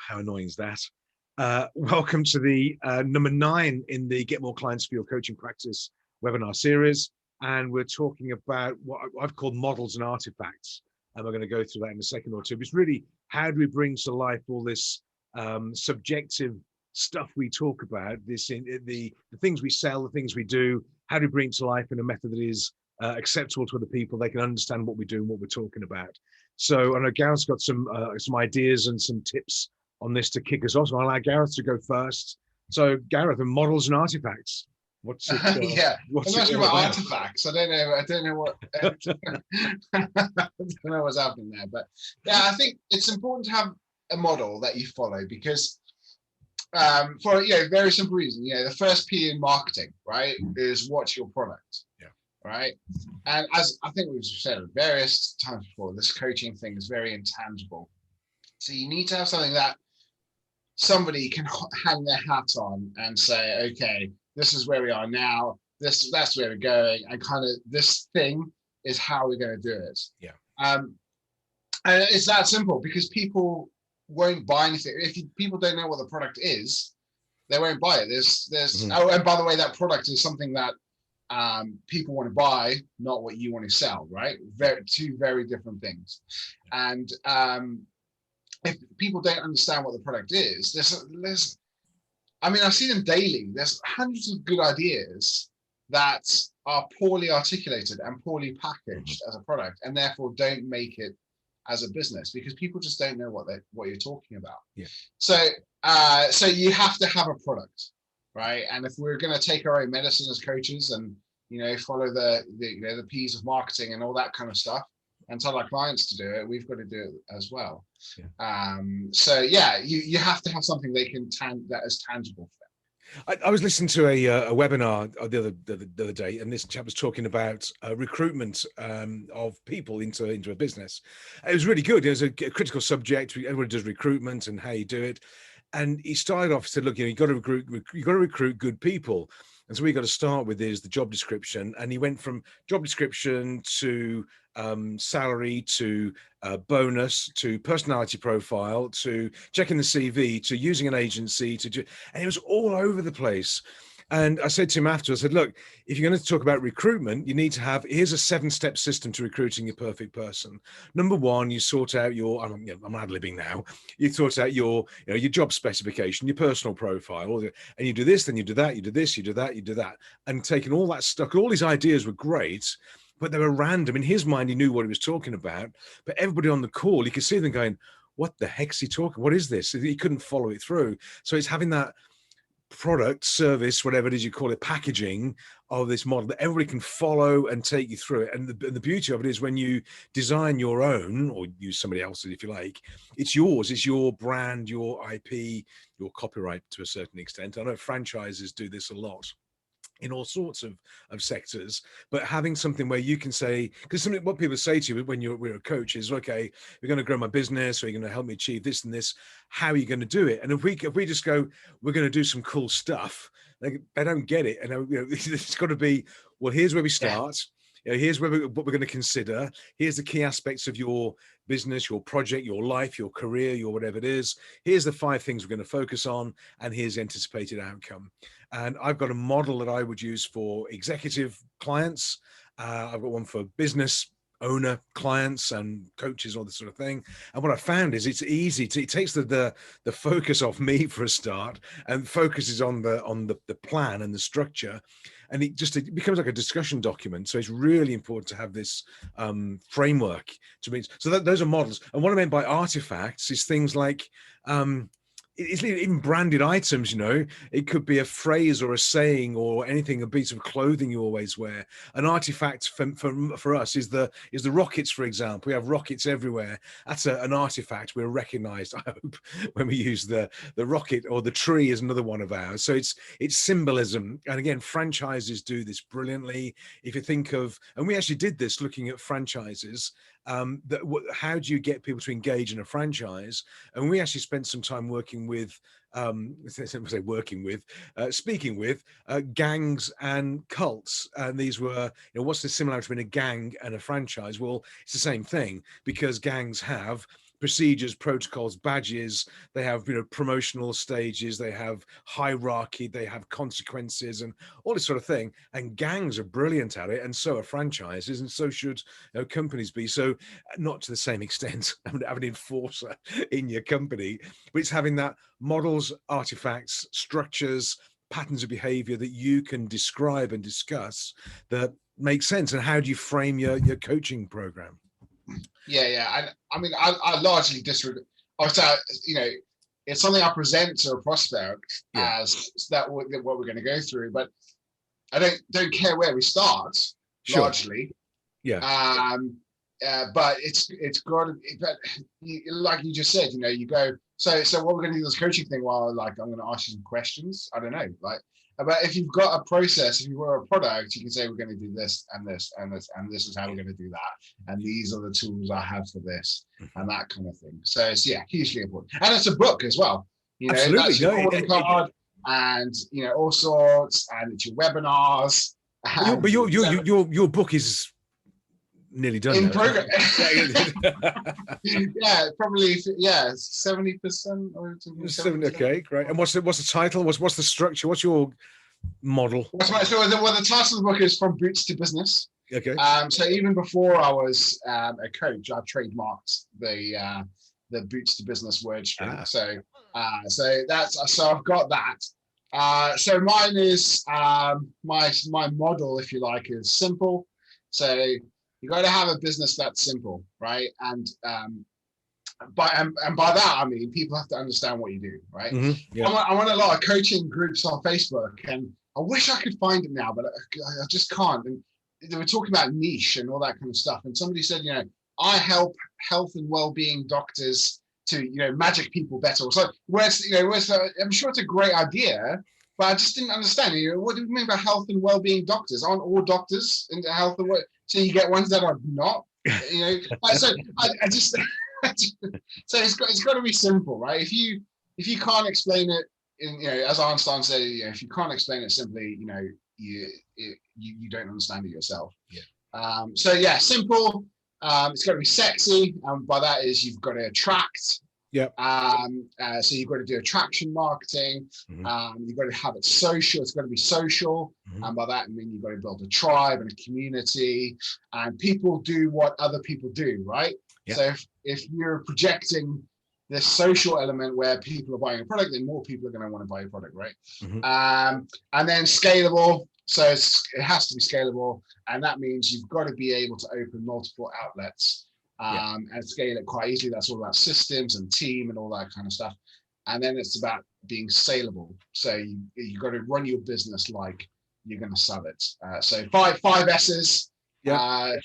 how annoying is that? Welcome to the number 9 in the Get More Clients for Your Coaching Practice webinar series. And we're talking about what I've called models and artifacts. And we're going to go through that in a second or two. But it's really, how do we bring to life all this subjective stuff we talk about, the things we sell, the things we do, how do we bring it to life in a method that is acceptable to other people? They can understand what we do and what we're talking about. So I know Gareth's got some ideas and some tips on this to kick us off. So I'll allow Gareth to go first. So Gareth, the models and artifacts. What's it? Yeah, what's I'm not it sure all about about? artifacts. I don't know what. I don't know what's happening there, but yeah, I think it's important to have a model that you follow because, for very simple reason. The first P in marketing, right, is what's your product. Yeah. Right, and as I think we've said various times before, this coaching thing is very intangible. So you need to have something that somebody can hang their hat on and say, okay, this is where we are now. That's where we're going, and kind of this thing is how we're going to do it. Yeah. And it's that simple because people won't buy anything if people don't know what the product is. They won't buy it. There's Oh, and by the way, that product is something that people want to buy, not what you want to sell. Right? Two very different things. And if people don't understand what the product is, I see them daily. There's hundreds of good ideas that are poorly articulated and poorly packaged as a product, and therefore don't make it as a business because people just don't know what you're talking about. Yeah. So you have to have a product, right? And if we're going to take our own medicine as coaches and follow the P's of marketing and all that kind of stuff, and tell our clients to do it, we've got to do it as well. Yeah. You have to have something that is tangible for them. I was listening to a webinar the other day, and this chap was talking about recruitment of people into a business. It was really good. It was a critical subject. Everybody does recruitment and how you do it. And he started off, said, look, you got to recruit good people. And so we got to start with is the job description. And he went from job description to salary to bonus to personality profile to checking the CV to using an agency and it was all over the place. And I said to him after, I said, look, if you're going to talk about recruitment, you need to have, here's a 7-step system to recruiting your perfect person. Number 1, you sort out I'm ad-libbing now. You sort out your job specification, your personal profile, and you do this, then you do that, you do this, you do that, you do that. And taking all that stuff, all his ideas were great, but they were random. In his mind, he knew what he was talking about, but everybody on the call, you could see them going, what the heck's he talking? What is this? He couldn't follow it through. So it's having that product, service, whatever it is you call it, packaging of this model that everybody can follow and take you through it. And the beauty of it is when you design your own or use somebody else's, if you like, it's yours, it's your brand, your IP, your copyright to a certain extent. I know franchises do this a lot in all sorts of sectors, but having something where you can say, because what people say to you when we're a coach is, okay, we're going to grow my business, or you're going to help me achieve this and this, how are you going to do it? And if we just go, we're going to do some cool stuff, they don't get it. And it's got to be, well, here's where we start. Here's what we're going to consider. Here's the key aspects of your business, your project, your life, your career, your whatever it is. Here's the 5 things we're going to focus on, and here's the anticipated outcome. And I've got a model that I would use for executive clients. I've got one for business owner clients and coaches, all this sort of thing. And what I found is it's easy to, it takes the focus off me for a start, and focuses on the plan and the structure. And it becomes like a discussion document. So it's really important to have this framework to me. So those are models. And what I meant by artifacts is things like, it's even branded items, it could be a phrase or a saying or anything, a piece of clothing you always wear. An artifact for us is the rockets, for example. We have rockets everywhere. That's an artifact. We're recognized, I hope, when we use the rocket, or the tree is another one of ours. So it's symbolism. And again, franchises do this brilliantly. If you think of, and we actually did this looking at franchises, how do you get people to engage in a franchise? And we actually spent some time speaking with gangs and cults. And these were, what's the similarity between a gang and a franchise? Well, it's the same thing, because gangs have procedures, protocols, badges. They have, promotional stages. They have hierarchy. They have consequences and all this sort of thing. And gangs are brilliant at it, and so are franchises, and so should companies be. So not to the same extent, have an enforcer in your company, but it's having that models, artifacts, structures, patterns of behavior that you can describe and discuss that make sense. And how do you frame your coaching program? Yeah. I mean, I largely disregard. It's something I present to a prospect as that what we're going to go through, but I don't care where we start. Largely, but it's got to. But like you just said, you go. So what we're going to do this coaching thing. Well, like I'm going to ask you some questions. I don't know, like. But if you've got a process, if you've got a product, you can say we're going to do this and this and this, and this is how we're going to do that, and these are the tools I have for this, and that kind of thing. So it's hugely important, and it's a book as well. Absolutely, that's your calling card, and all sorts, and it's your webinars. But your book is nearly done in now, progress. Probably 70% or 70%. Okay, great. And what's the title? What's the structure? What's your model? The title of the book is From Boots to Business. Okay. So even before I was a coach, I trademarked the Boots to Business word string. So I've got that. So mine is my model, if you like, is simple. So you got to have a business that's simple, right? And by that I mean people have to understand what you do, right? Mm-hmm. Yeah. I want a lot of coaching groups on Facebook, and I wish I could find it now, but I just can't. And they were talking about niche and all that kind of stuff. And somebody said, I help health and well-being doctors to magic people better. So I'm sure it's a great idea, but I just didn't understand. What do you mean by health and well-being doctors? Aren't all doctors into health and well? So you get ones that are not. So I just so it's got to be simple, right? If you can't explain it, as Einstein said, if you can't explain it simply, you don't understand it yourself. Yeah. Simple. It's got to be sexy, and by that is you've got to attract. Yeah. So you've got to do attraction marketing. Mm-hmm. You've got to have it social. It's got to be social. Mm-hmm. And by that, I mean, you've got to build a tribe and a community, and people do what other people do, right? Yeah. So if you're projecting this social element where people are buying a product, then more people are going to want to buy your product, right? Mm-hmm. And then scalable. So it has to be scalable. And that means you've got to be able to open multiple outlets. And scale it quite easily. That's all about systems and team and all that kind of stuff. And then it's about being saleable. So you got to run your business like you're going to sell it. So five S's. Yeah.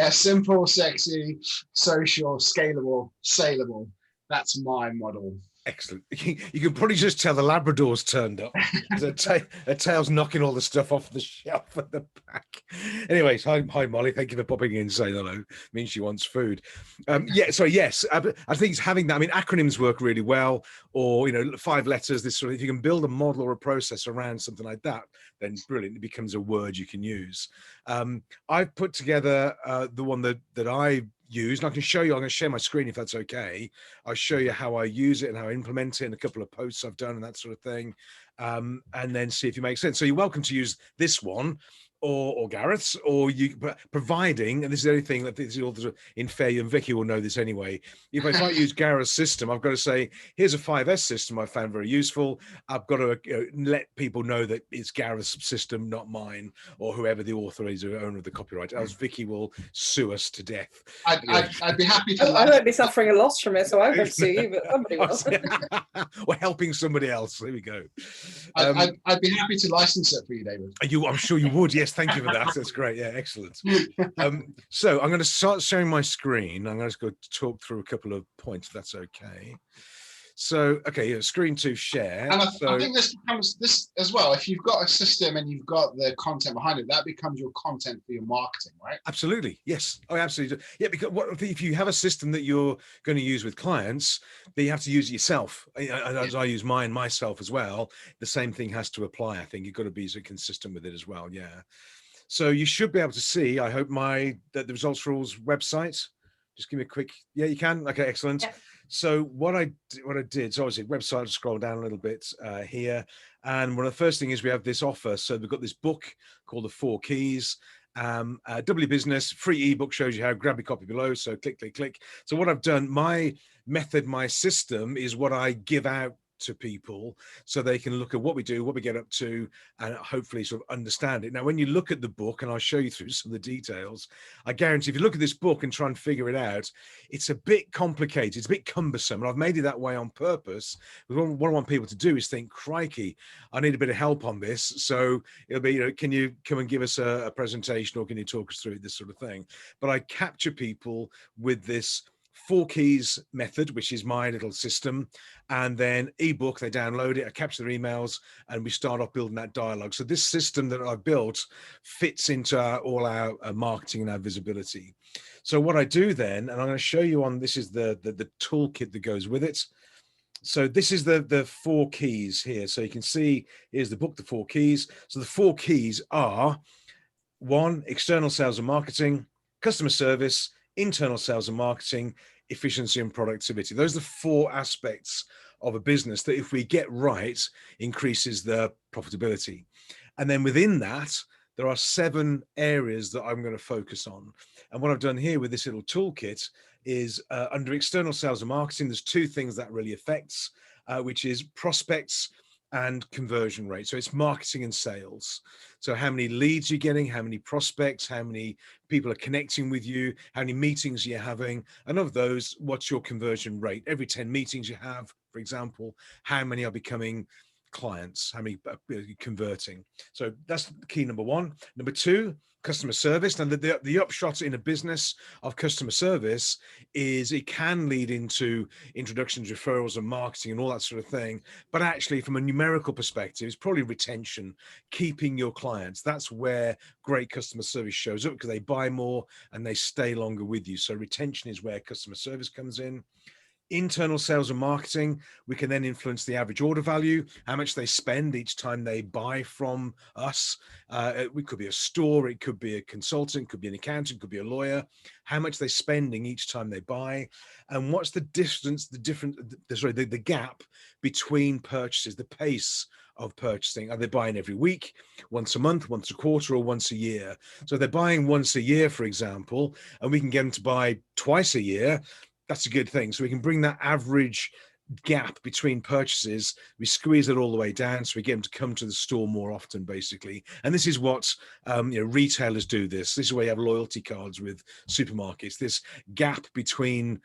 Simple, sexy, social, scalable, saleable. That's my model. Excellent. You can probably just tell the Labrador's turned up. Her tail's knocking all the stuff off the shelf at the back. Anyways, hi Molly. Thank you for popping in. Saying hello. Means she wants food. Yes. I think it's having that. I mean, acronyms work really well, or 5 letters. This sort of. If you can build a model or a process around something like that, then brilliant. It becomes a word you can use. I've put together the one that I use, and I can show you. I'm going to share my screen if that's okay. I'll show you how I use it and how I implement it in a couple of posts I've done and that sort of thing, and then see if it makes sense. So you're welcome to use this one or Gareth's, or you, providing, and this is the only thing that this is all in fair, and Vicky will know this anyway. If I use Gareth's system, I've got to say, here's a 5S system I found very useful. I've got to let people know that it's Gareth's system, not mine, or whoever the author is, or owner of the copyright, else Vicky will sue us to death. I'd be happy to. I won't be suffering a loss from it, so I won't sue you, but somebody will. We're helping somebody else. There we go. I'd be happy to license it for you, David. I'm sure you would. Yes, thank you for that. That's great. Yeah, excellent. So I'm going to start showing my screen. I'm going to go talk through a couple of points, if that's okay. So, okay, screen to share. And I think this becomes this as well. If you've got a system and you've got the content behind it, that becomes your content for your marketing, right? Absolutely. Yes. Oh, absolutely. Yeah, because if you have a system that you're going to use with clients, then you have to use it yourself. As I use mine myself as well, the same thing has to apply. I think you've got to be so consistent with it as well. Yeah. So you should be able to see, I hope, the Results for All's website. Just give me a quick, yeah, you can. Okay, excellent. Yeah. So what I did, so obviously website, scroll down a little bit here. And one of the first thing is we have this offer. So we've got this book called The Four Keys. W Business, free ebook, shows you how. Grab your copy below. So click, click, click. So what I've done, my method, my system is what I give out to people so they can look at what we do, what we get up to, and hopefully sort of understand it. Now, when you look at the book, and I'll show you through some of the details, I guarantee if you look at this book and try and figure it out, it's a bit complicated, it's a bit cumbersome, and I've made it that way on purpose. What I want people to do is think, crikey, I need a bit of help on this. So it'll be, can you come and give us a presentation, or can you talk us through this sort of thing? But I capture people with this Four Keys method, which is my little system, and then ebook, they download it, I capture their emails, and we start off building that dialogue. So this system that I've built fits into all our marketing and our visibility. So what I do then, and I'm going to show you on, this is the toolkit that goes with it. So this is the four keys here. So you can see, here's the book, The Four Keys. So the four keys are: 1, external sales and marketing; customer service; internal sales and marketing; efficiency and productivity. Those are the 4 aspects of a business that, if we get right, increases the profitability. And then within that, there are 7 areas that I'm going to focus on. And what I've done here with this little toolkit is under external sales and marketing, there's 2 things that really affects, which is prospects and conversion rate. So it's marketing and sales. So how many leads you're getting, how many prospects, how many people are connecting with you, how many meetings you're having, and of those, what's your conversion rate? Every 10 meetings you have, for example, how many are becoming clients, how many are converting? So that's key number 1. Number 2, customer service. And the upshot in a business of customer service is it can lead into introductions, referrals, and marketing and all that sort of thing. But actually, from a numerical perspective, it's probably retention, keeping your clients. That's where great customer service shows up, because they buy more and they stay longer with you. So retention is where customer service comes in. Internal sales and marketing, we can then influence the average order value, how much they spend each time they buy from us. It could be a store, it could be a consultant, it could be an accountant, it could be a lawyer. How much they're spending each time they buy, and what's the distance, the gap between purchases, the pace of purchasing. Are they buying every week, once a month, once a quarter, or once a year? So if they're buying once a year, for example, and we can get them to buy twice a year, that's a good thing. So we can bring that average gap between purchases, we squeeze it all the way down, so we get them to come to the store more often, basically. And this is what retailers do. This is where you have loyalty cards with supermarkets. This gap between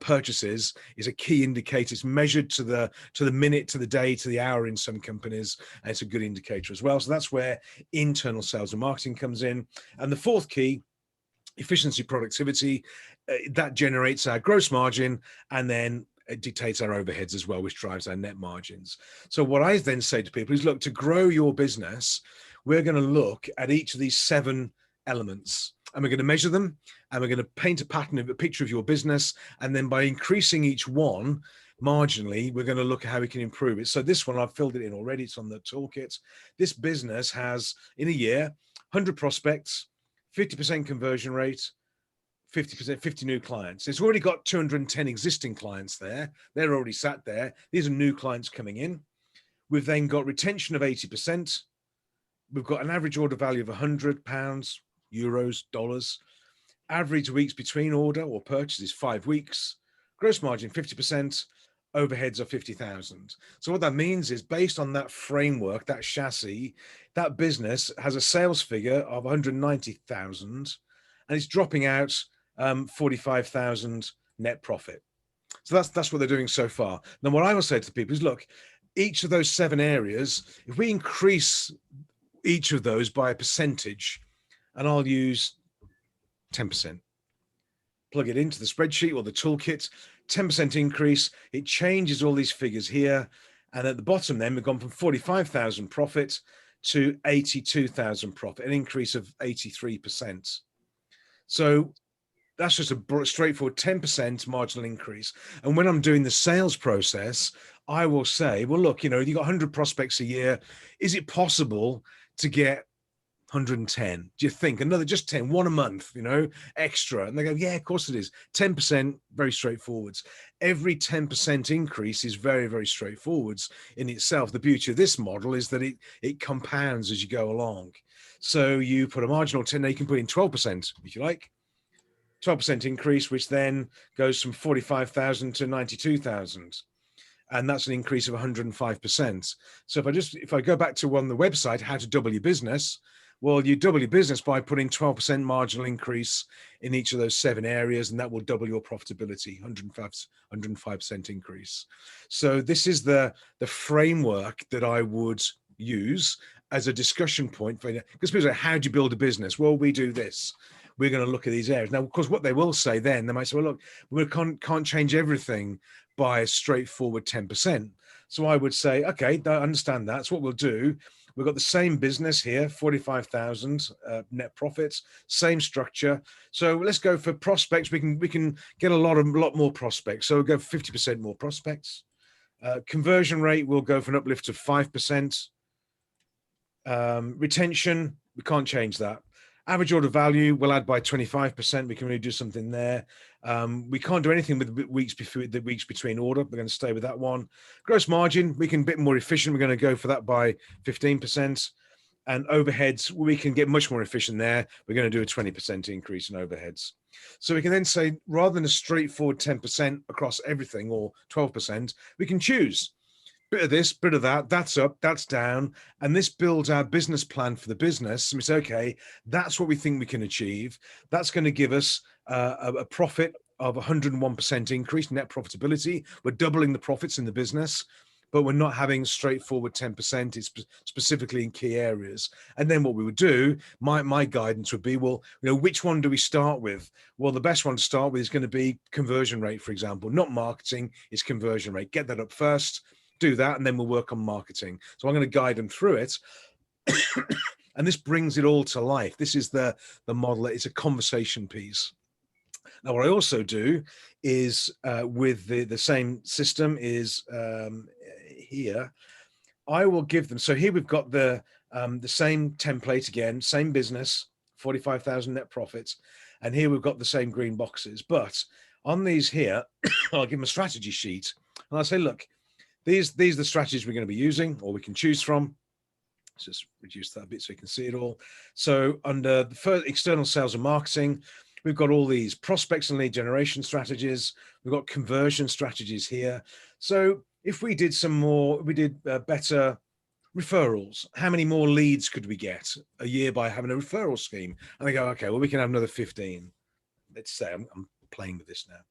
purchases is a key indicator. It's measured to the minute, to the day, to the hour in some companies, and it's a good indicator as well. So that's where internal sales and marketing comes in. And the 4th key, efficiency, productivity, that generates our gross margin, and then it dictates our overheads as well, which drives our net margins. So what I then say to people is, look, to grow your business, we're going to look at each of these 7 elements, and we're going to measure them, and we're going to paint a pattern of a picture of your business. And then by increasing each one marginally, we're going to look at how we can improve it. So this one, I've filled it in already. It's on the toolkit. This business has, in a year, 100 prospects, 50% conversion rate, 50 new clients. It's already got 210 existing clients there. They're already sat there. These are new clients coming in. We've then got retention of 80%. We've got an average order value of £100, euros, dollars. Average weeks between order or purchase is 5 weeks. Gross margin 50%. Overheads are 50,000. So what that means is, based on that framework, that chassis, that business has a sales figure of 190,000, and it's dropping out 45,000 net profit. So that's what they're doing so far. Now, what I will say to people is, look, each of those 7 areas, if we increase each of those by a percentage, and I'll use 10%, plug it into the spreadsheet or the toolkit, 10% increase, it changes all these figures here. And at the bottom, then we've gone from 45,000 profit to 82,000 profit, an increase of 83%. So that's just a straightforward 10% marginal increase. And when I'm doing the sales process, I will say, well, look, you've got 100 prospects a year. Is it possible to get 110. Do you think another just 10, one a month, extra? And they go, yeah, of course it is. 10%, very straightforward. Every 10% increase is very, very straightforward in itself. The beauty of this model is that it compounds as you go along. So you put a marginal 10, now you can put in 12%, if you like. 12% increase, which then goes from 45,000 to 92,000. And that's an increase of 105%. So if I go back to on the website, how to double your business, well, you double your business by putting 12% marginal increase in each of those 7 areas, and that will double your profitability, 105% increase. So this is the framework that I would use as a discussion point for, because people say, how do you build a business? Well, we do this. We're going to look at these areas. Now, of course, what they will say then, they might say, well, look, we can't change everything by a straightforward 10%. So I would say, okay, I understand that. So what we'll do, we've got the same business here, 45,000 net profits, same structure. So let's go for prospects. We can get a lot more prospects. So we'll go 50% more prospects. Conversion rate will go for an uplift of 5%. Retention, we can't change that. Average order value, we'll add by 25%. We can really do something there. We can't do anything with the weeks between order. We're going to stay with that one. Gross margin, we can be a bit more efficient. We're going to go for that by 15%. And overheads, we can get much more efficient there. We're going to do a 20% increase in overheads. So we can then say, rather than a straightforward 10% across everything or 12%, we can choose. Bit of this, bit of that, that's up, that's down. And this builds our business plan for the business. And we say, okay, that's what we think we can achieve. That's going to give us a profit of 101% increase, net profitability. We're doubling the profits in the business, but we're not having straightforward 10%. It's specifically in key areas. And then what we would do, my guidance would be, well, which one do we start with? Well, the best one to start with is going to be conversion rate, for example, not marketing, it's conversion rate. Get that up first. Do that, and then we'll work on marketing. So I'm going to guide them through it. And this brings it all to life. This is the model. It's a conversation piece. Now, what I also do is with the same system is here, I will give them. So here we've got the same template again, same business, 45,000 net profits. And here we've got the same green boxes. But on these here, I'll give them a strategy sheet. And I'll say, look, these are the strategies we're going to be using, or we can choose from. Let's just reduce that a bit so you can see it all. So under the first external sales and marketing, we've got all these prospects and lead generation strategies. We've got conversion strategies here. So if we did better referrals, how many more leads could we get a year by having a referral scheme? And they go, okay, well, we can have another 15. Let's say I'm playing with this now.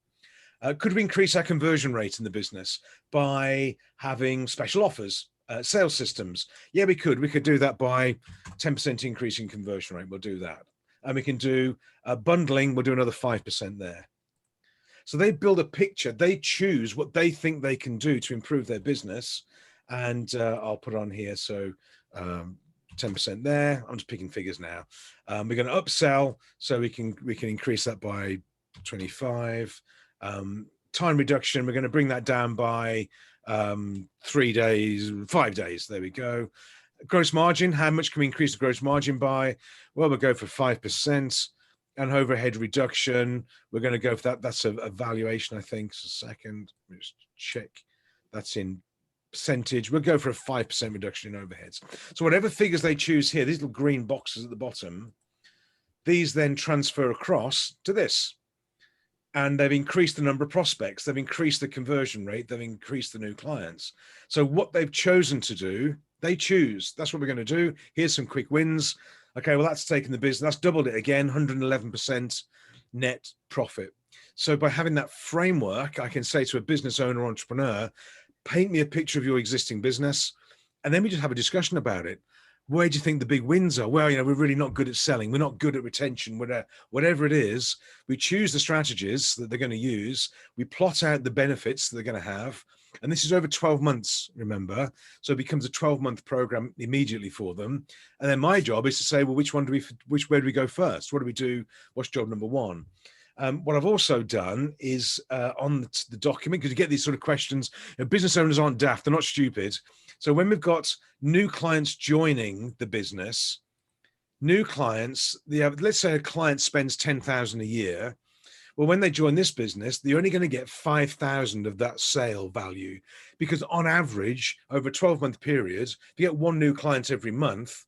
Could we increase our conversion rate in the business by having special offers, sales systems? Yeah, we could. We could do that by 10% increase in conversion rate. We'll do that. And we can do bundling. We'll do another 5% there. So they build a picture. They choose what they think they can do to improve their business. And I'll put on here. So 10% there. I'm just picking figures now. We're going to upsell. So we can increase that by 25. Time reduction, we're going to bring that down by 3 days, 5 days. There we go. Gross margin, how much can we increase the gross margin by? Well, we'll go for 5%. And overhead reduction, we're going to go for that. That's a valuation, I think. So second, let me just check. That's in percentage. We'll go for a 5% reduction in overheads. So whatever figures they choose here, these little green boxes at the bottom, these then transfer across to this. And they've increased the number of prospects. They've increased the conversion rate. They've increased the new clients. So what they've chosen to do, they choose. That's what we're going to do. Here's some quick wins. Okay, well, that's taken the business. That's doubled it again, 111% net profit. So by having that framework, I can say to a business owner or entrepreneur, paint me a picture of your existing business. And then we just have a discussion about it. Where do you think the big wins are? Well, we're really not good at selling. We're not good at retention, whatever it is. We choose the strategies that they're going to use. We plot out the benefits that they're going to have. And this is over 12 months, remember? So it becomes a 12-month program immediately for them. And then my job is to say, well, where do we go first? What do we do? What's job number one? What I've also done is on the document, because you get these sort of questions, business owners aren't daft, they're not stupid. So when we've got new clients joining the business, New clients, let's say a client spends 10,000 a year. Well, when they join this business, they're only going to get 5,000 of that sale value, because on average, over a 12-month period, if you get one new client every month,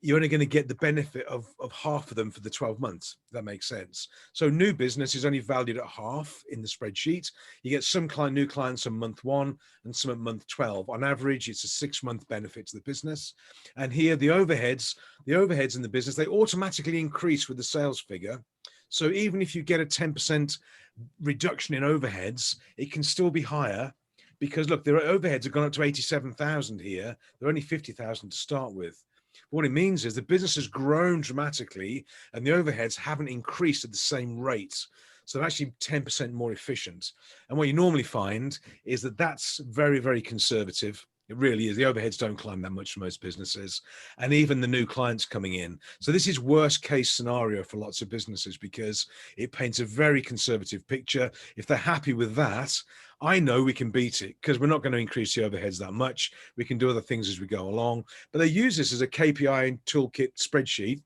you're only going to get the benefit of half of them for the 12 months. If that makes sense. So new business is only valued at half in the spreadsheet. You get some new clients on month 1 and some at month 12. On average, it's a 6-month benefit to the business. And here, the overheads in the business, they automatically increase with the sales figure. So even if you get a 10% reduction in overheads, it can still be higher, because look, their overheads have gone up to 87,000 here. They're only 50,000 to start with. What it means is the business has grown dramatically and the overheads haven't increased at the same rate. So they're actually 10% more efficient. And what you normally find is that that's very, very conservative. It really is. The overheads don't climb that much for most businesses, and even the new clients coming in. So this is worst case scenario for lots of businesses, because it paints a very conservative picture. If they're happy with that, I know we can beat it, because we're not going to increase the overheads that much. We can do other things as we go along. But they use this as a KPI and toolkit spreadsheet.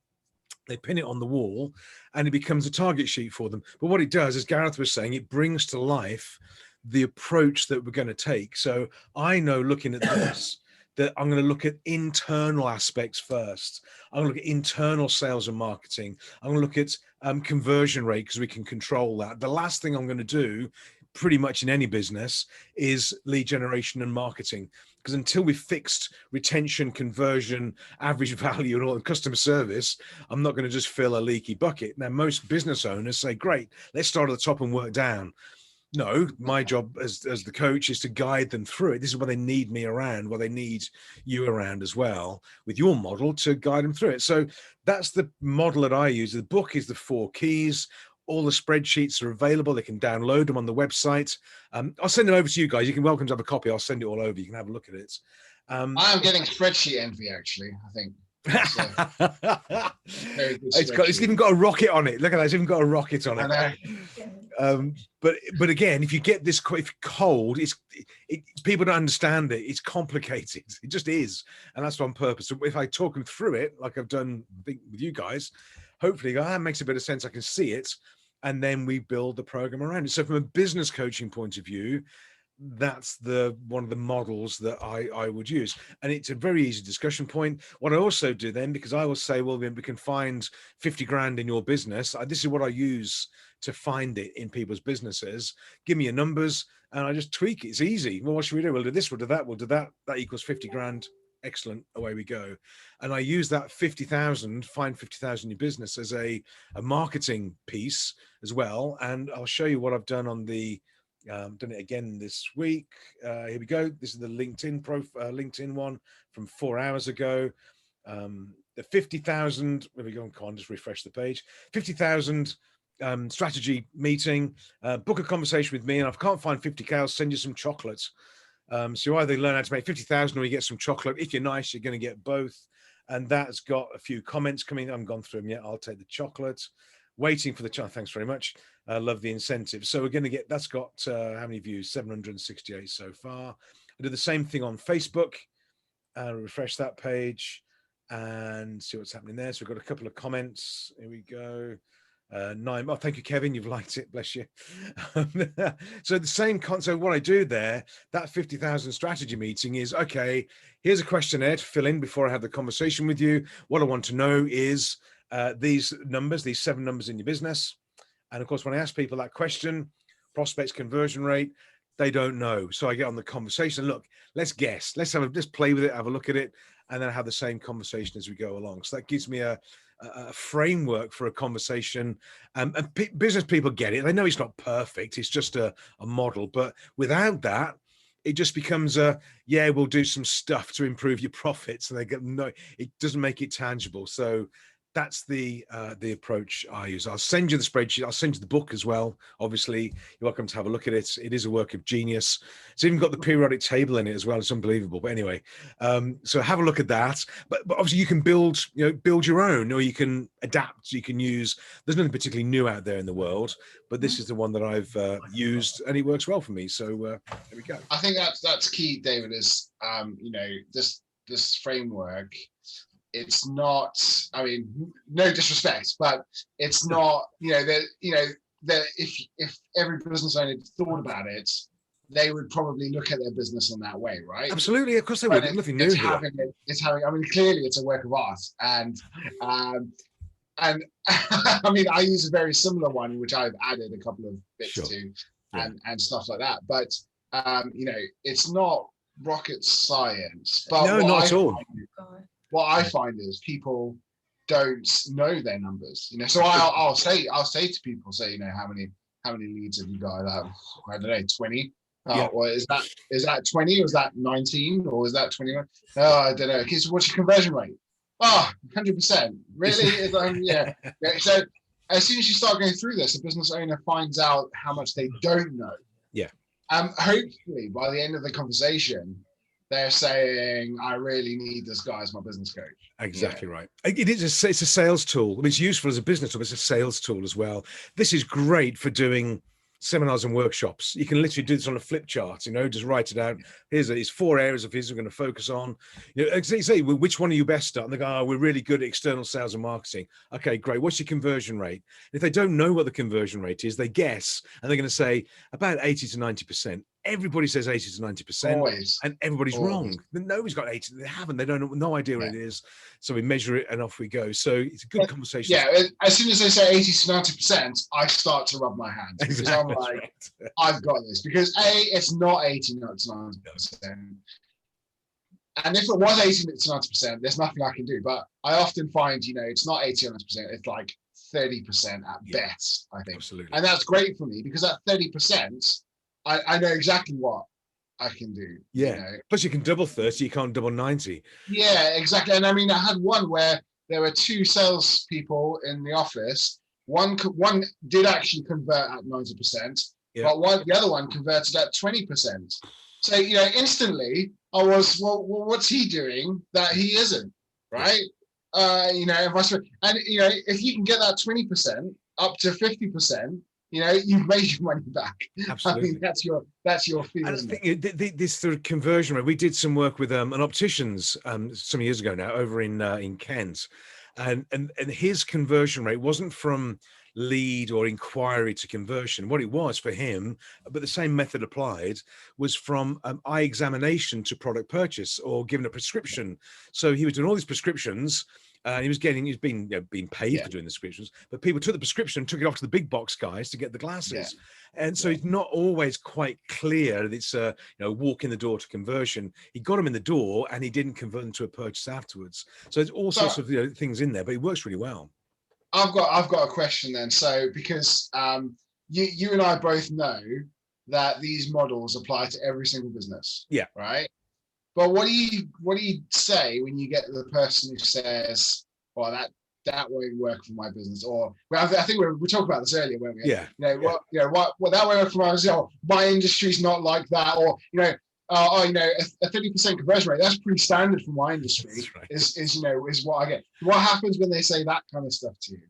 They pin it on the wall and it becomes a target sheet for them. But what it does, as Gareth was saying, it brings to life the approach that we're going to take. So I know, looking at this, that I'm going to look at internal aspects first. I'm going to look at internal sales and marketing. I'm going to look at conversion rate, because we can control that. The last thing I'm going to do, pretty much in any business, is lead generation and marketing, because until we've fixed retention, conversion, average value, and all the customer service, I'm not going to just fill a leaky bucket. Now, most business owners say, great, let's start at the top and work down. No, my job as the coach is to guide them through it. This is where they need me around, where they need you around as well, with your model to guide them through it. So that's the model that I use. The book is the 4 keys. All the spreadsheets are available. They can download them on the website. I'll send them over to you guys. You can welcome to have a copy. I'll send it all over. You can have a look at it. I'm getting spreadsheet envy, actually, I think. It's even got a rocket on it. Look at that. It's even got a rocket on it. But again, if you get this cold, people don't understand it. It's complicated. It just is, and that's on purpose. So if I talk them through it, like I've done, I think, with you guys, hopefully that makes a bit of sense. I can see it, and then we build the program around it. So from a business coaching point of view, that's one of the models that I would use, and it's a very easy discussion point. What I also do then, because I will say, well, we can find 50 grand in your business. This is what I use to find it in people's businesses. Give me your numbers and I just tweak it. It's easy. Well, what should we do? We'll do this, we'll do that, we'll do that. That equals 50 grand. Excellent. Away we go. And I use that 50,000, find 50,000 in your business, as a marketing piece as well. And I'll show you what I've done on the done it again this week. Here we go. This is the LinkedIn one from 4 hours ago. The 50,000. There we go. Come on, just refresh the page. 50,000 strategy meeting. Book a conversation with me, and if I can't find 50K, I'll send you some chocolates. So you either learn how to make 50,000 or you get some chocolate. If you're nice, you're going to get both. And that's got a few comments coming. I haven't gone through them yet. I'll take the chocolate. Waiting for the chance. Thanks very much. I love the incentive. So we're going to get, that's got how many views? 768 so far. I do the same thing on Facebook. Refresh that page and see what's happening there. So we've got a couple of comments. Here we go. 9. Oh, thank you, Kevin. You've liked it. Bless you. So the same concept. What I do there, that 50,000 strategy meeting is, okay, here's a questionnaire to fill in before I have the conversation with you. What I want to know is these numbers, these 7 numbers in your business. And of course, when I ask people that question, prospects, conversion rate, they don't know. So I get on the conversation. Look, let's guess. Let's play with it, have a look at it, and then have the same conversation as we go along. So that gives me a framework for a conversation. And business people get it. They know it's not perfect. It's just a model. But without that, it just becomes yeah, we'll do some stuff to improve your profits. And they get no, it doesn't make it tangible. So that's the approach I use. I'll send you the spreadsheet. I'll send you the book as well. Obviously, you're welcome to have a look at it. It is a work of genius. It's even got the periodic table in it as well. It's unbelievable. But anyway, so have a look at that. But obviously, you can build your own, or you can adapt. You can use. There's nothing particularly new out there in the world, but this is the one that I've used, and it works well for me. So there we go. I think that's key, David. Is this framework. it's not, I mean, no disrespect, but it's not, that if every business owner thought about it, they would probably look at their business in that way, right? Absolutely, of course they would. Nothing new here. I mean, clearly it's a work of art, and I mean, I use a very similar one, which I've added a couple of bits to, and stuff like that. But it's not rocket science. But no, not at all. What I find is people don't know their numbers. So I'll say to people, how many leads have you got? I don't know, 20. Well, is that 20 or is that 19 or is that 21? Oh, I don't know. Okay, so what's your conversion rate? Oh, 100%. Really? Yeah. So as soon as you start going through this, a business owner finds out how much they don't know. Yeah. Hopefully by the end of the conversation, they're saying, I really need this guy as my business coach. Exactly right. It's a sales tool. I mean, it's useful as a business tool, but it's a sales tool as well. This is great for doing seminars and workshops. You can literally do this on a flip chart, just write it out. Here's 4 areas of his we're going to focus on. Say, which one are you best at? And they go, oh, we're really good at external sales and marketing. Okay, great. What's your conversion rate? If they don't know what the conversion rate is, they guess, and they're going to say about 80 to 90%. Everybody says 80 to 90%, Always. and everybody's wrong. Nobody's got 80. They haven't. They don't know, no idea what it is. So we measure it, and off we go. So it's a good conversation. Yeah, as soon as they say 80 to 90%, I start to rub my hands because I'm like, I've got this. Because it's not 80 to 90%. And if it was 80 to 90%, there's nothing I can do. But I often find, it's not 80 to 90%. It's like 30% at best, I think. Absolutely. And that's great for me because at 30%, I know exactly what I can do. Yeah. Plus you can double 30, you can't double 90. Yeah, exactly. And I mean, I had one where there were 2 salespeople in the office. One did actually convert at 90%, but the other one converted at 20%. So, instantly I was, well, what's he doing that he isn't, right? And if you can get that 20% up to 50%, you've made your money back. Absolutely. I mean, that's your fee. I think this sort of conversion rate. We did some work with an opticians some years ago now over in Kent, and his conversion rate wasn't from lead or inquiry to conversion. What it was for him, but the same method applied, was from eye examination to product purchase or given a prescription. So he was doing all these prescriptions. He's being paid for doing the prescriptions, but people took the prescription and took it off to the big box guys to get the glasses. And so it's not always quite clear that it's walk in the door to conversion. He got them in the door and he didn't convert them to a purchase afterwards. So there's all sorts of things in there, but it works really well. I've got a question then. So because you and I both know that these models apply to every single business. Yeah. Right. But what do you say when you get the person who says, "Well, that won't work for my business," or I think we talked about this earlier, weren't we? Yeah. What that won't work for my business. My industry's not like that, or a 30% conversion rate. That's pretty standard for my industry. Right. Is what I get. What happens when they say that kind of stuff to you?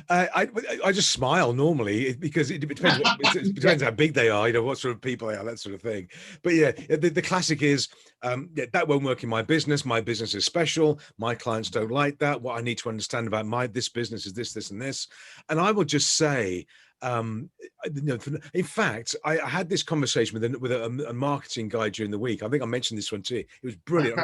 I just smile normally because it depends. It depends how big they are, what sort of people they are, that sort of thing. But yeah, the classic is that won't work in my business. My business is special. My clients don't like that. What I need to understand about this business is this, and this. And I will just say, in fact, I had this conversation with a marketing guy during the week. I think I mentioned this one too. It was brilliant.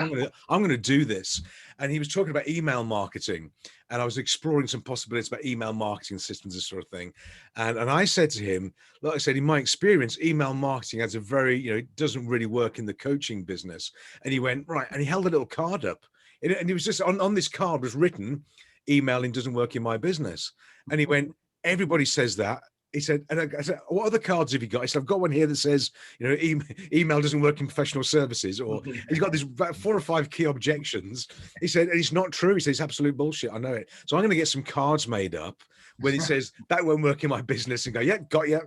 I'm going to do this. And he was talking about email marketing, and I was exploring some possibilities about email marketing systems, this sort of thing. And I said to him, like I said, in my experience, email marketing has a very, it doesn't really work in the coaching business. And he went, right. And he held a little card up, and it was just on this card was written, emailing doesn't work in my business. And he went, everybody says that. He said, and I said, what other cards have you got? He said, I've got one here that says, email doesn't work in professional services. Or he's got these about 4 or 5 key objections. He said, and it's not true. He says, it's absolute bullshit. I know it. So I'm going to get some cards made up when it says that won't work in my business, and go, yeah, got you.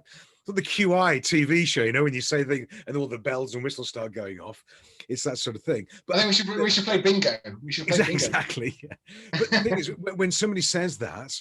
So the QI TV show, when you say things and all the bells and whistles start going off, it's that sort of thing. But I think we should play bingo. We should play bingo. Exactly. Yeah. But the thing is, when somebody says that,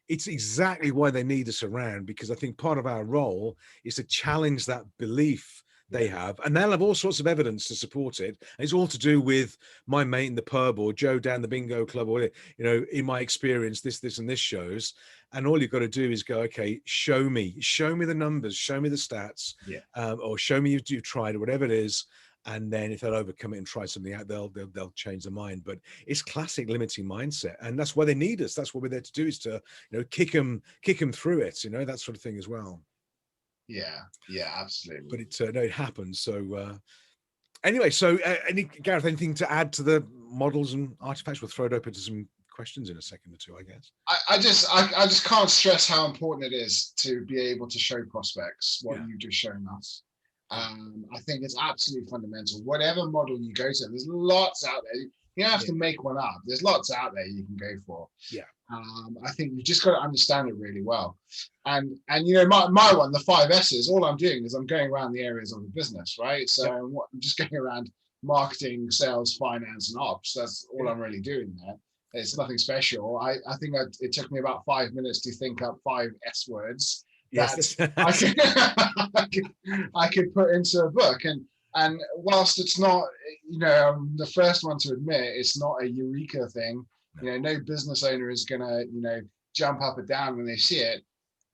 it's exactly why they need us around, because I think part of our role is to challenge that belief they have, and they'll have all sorts of evidence to support it. And it's all to do with my mate in the pub or Joe down the bingo club, or, in my experience, this and this shows. And all you've got to do is go, okay, show me the numbers, show me the stats, or show me you've tried, or whatever it is. And then if they'll overcome it and try something out, they'll change their mind. But it's classic limiting mindset, and that's why they need us. That's what we're there to do, is to kick them through it, that sort of thing as well. Yeah, absolutely. But it happens. So anyway, so Gareth, anything to add to the models and artifacts? We'll throw it open to some questions in a second or two, I guess. I just can't stress how important it is to be able to show prospects what you've just shown us. I think it's absolutely fundamental. Whatever model you go to, there's lots out there. You don't have to make one up. There's lots out there you can go for. Yeah. I think you've just got to understand it really well. And my one, the 5 S's, all I'm doing is I'm going around the areas of the business, right? So I'm just going around marketing, sales, finance, and ops. That's all I'm really doing there. It's nothing special. I think it took me about 5 minutes to think up 5 S words that I could put into a book. And whilst it's not, I'm the first one to admit it's not a eureka thing. No business owner is gonna, jump up and down when they see it.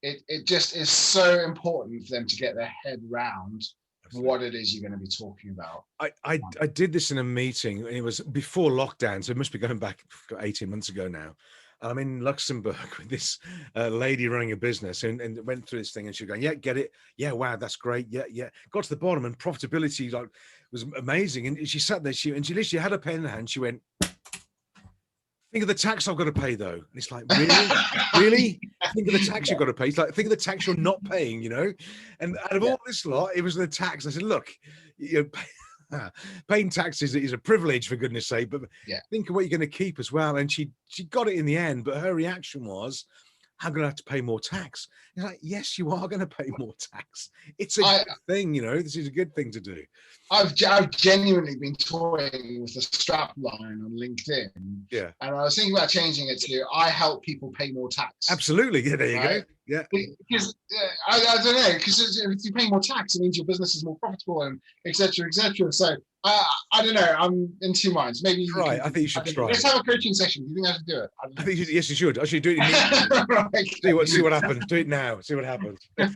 It just is so important for them to get their head round what it is you're going to be talking about. I did this in a meeting, and it was before lockdown, so it must be going back 18 months ago now. I'm in Luxembourg with this lady running a business, and went through this thing, and she was going, yeah, get it, yeah, wow, that's great, yeah. Got to the bottom, and profitability was amazing, and she sat there, she literally had a pen in her hand. She went, think of the tax I've got to pay, though. And it's like, really? Think of the tax you've got to pay. It's like, think of the tax you're not paying, And out of all this lot, it was the tax. I said, look, paying taxes is a privilege, for goodness sake, but think of what you're going to keep as well. And she got it in the end, but her reaction was, I'm going to have to pay more tax. It's like, yes, you are going to pay more tax. It's a good thing, this is a good thing to do. I've genuinely been toying with a strap line on LinkedIn. Yeah. And I was thinking about changing it to, I help people pay more tax. Absolutely. Yeah, there you go. Yeah. Because I don't know, because if you pay more tax, it means your business is more profitable, and et cetera, et cetera. So I don't know. I'm in two minds. Maybe I think you should try. Let's have a coaching session. Do you think I should do it? I think yes, you should. I should do it immediately. Right. See what happens. Do it now. See what happens. But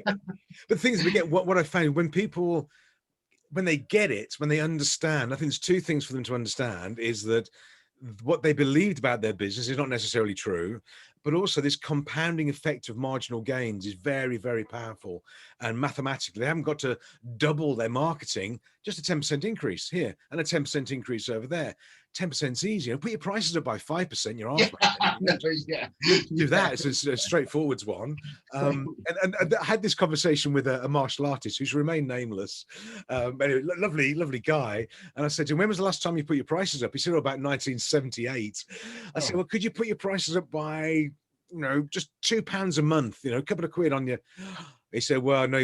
the thing is, we get what I found when they get it, when they understand. I think there's two things for them to understand: is that what they believed about their business is not necessarily true, but also this compounding effect of marginal gains is very, very powerful. And mathematically, they haven't got to double their marketing, just a 10% increase here and a 10% increase over there. 10% is easy. Put your prices up by 5%, you're off. Do that. It's a straightforward one. And I had this conversation with a martial artist who's remained nameless. Anyway, lovely guy. And I said to him, when was the last time you put your prices up? He said, about 1978. I said, well, could you put your prices up by, just £2 a month, a couple of quid on your... He said, well, no,